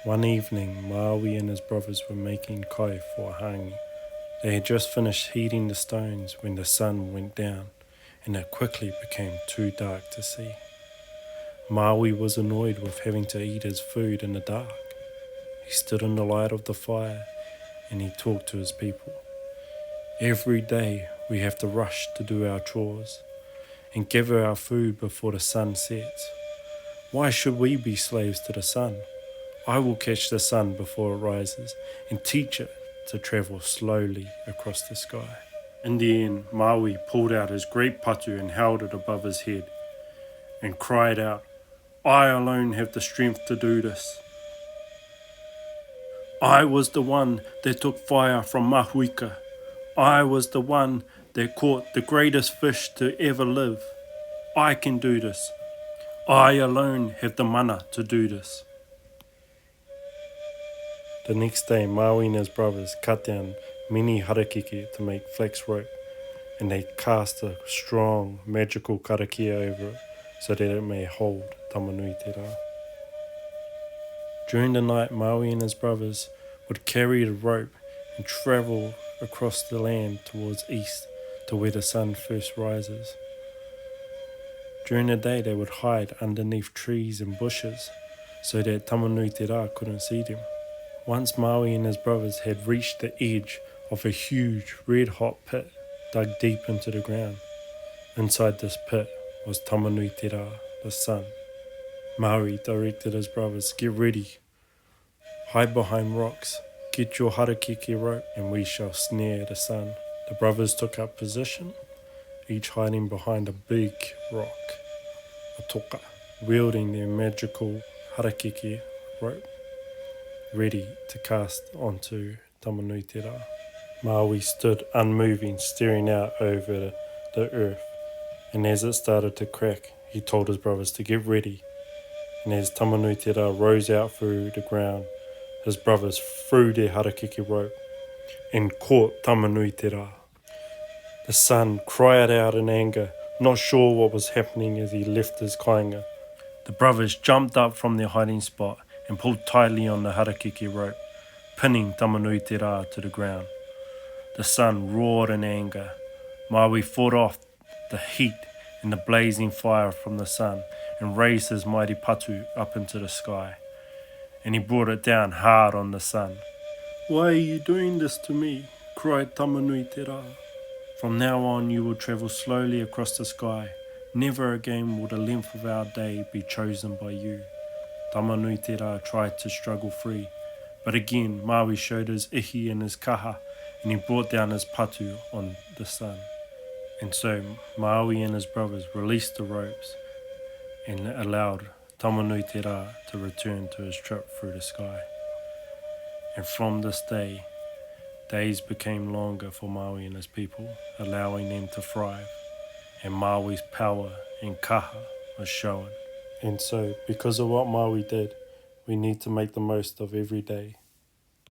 One evening, Maui and his brothers were making kai for a hangi. They had just finished heating the stones when the sun went down, and it quickly became too dark to see. Maui was annoyed with having to eat his food in the dark. He stood in the light of the fire and he talked to his people. Every day we have to rush to do our chores and gather our food before the sun sets. Why should we be slaves to the sun? I will catch the sun before it rises and teach it to travel slowly across the sky. In the end, Maui pulled out his great patu and held it above his head and cried out, "I alone have the strength to do this. I was the one that took fire from Mahuika. I was the one that caught the greatest fish to ever live. I can do this. I alone have the mana to do this." The next day, Maui and his brothers cut down many harakeke to make flax rope, and they cast a strong, magical karakia over it so that it may hold Tamanui Te Rā. During the night, Maui and his brothers would carry the rope and travel across the land towards east to where the sun first rises. During the day, they would hide underneath trees and bushes so that Tamanui Te Rā couldn't see them. Once Maui and his brothers had reached the edge of a huge red-hot pit dug deep into the ground. Inside this pit was Tamanui Te Rā, the sun. Maui directed his brothers, "Get ready. Hide behind rocks. Get your harakeke rope and we shall snare the sun." The brothers took up position, each hiding behind a big rock, a toka, wielding their magical harakeke rope, ready to cast onto Tamanui Te Rā. Maui stood unmoving, staring out over the earth, and as it started to crack, he told his brothers to get ready. And as Tamanui Te Rā rose out through the ground, his brothers threw their harakeke rope and caught Tamanui Te Rā. The sun cried out in anger, not sure what was happening as he left his kāinga. The brothers jumped up from their hiding spot and pulled tightly on the harakeke rope, pinning Tamanui Te Rā to the ground. The sun roared in anger. Maui fought off the heat and the blazing fire from the sun and raised his mighty patu up into the sky. And he brought it down hard on the sun. "Why are you doing this to me?" cried Tamanui Te Rā. "From now on you will travel slowly across the sky. Never again will the length of our day be chosen by you." Tamanui Te Rā tried to struggle free, but again Maui showed his ihi and his kaha, and he brought down his patu on the sun. And so Maui and his brothers released the ropes and allowed Tamanui Te Rā to return to his trip through the sky. And from this day, days became longer for Maui and his people, allowing them to thrive, and Maui's power and kaha was shown. And so, because of what Maui did, we need to make the most of every day.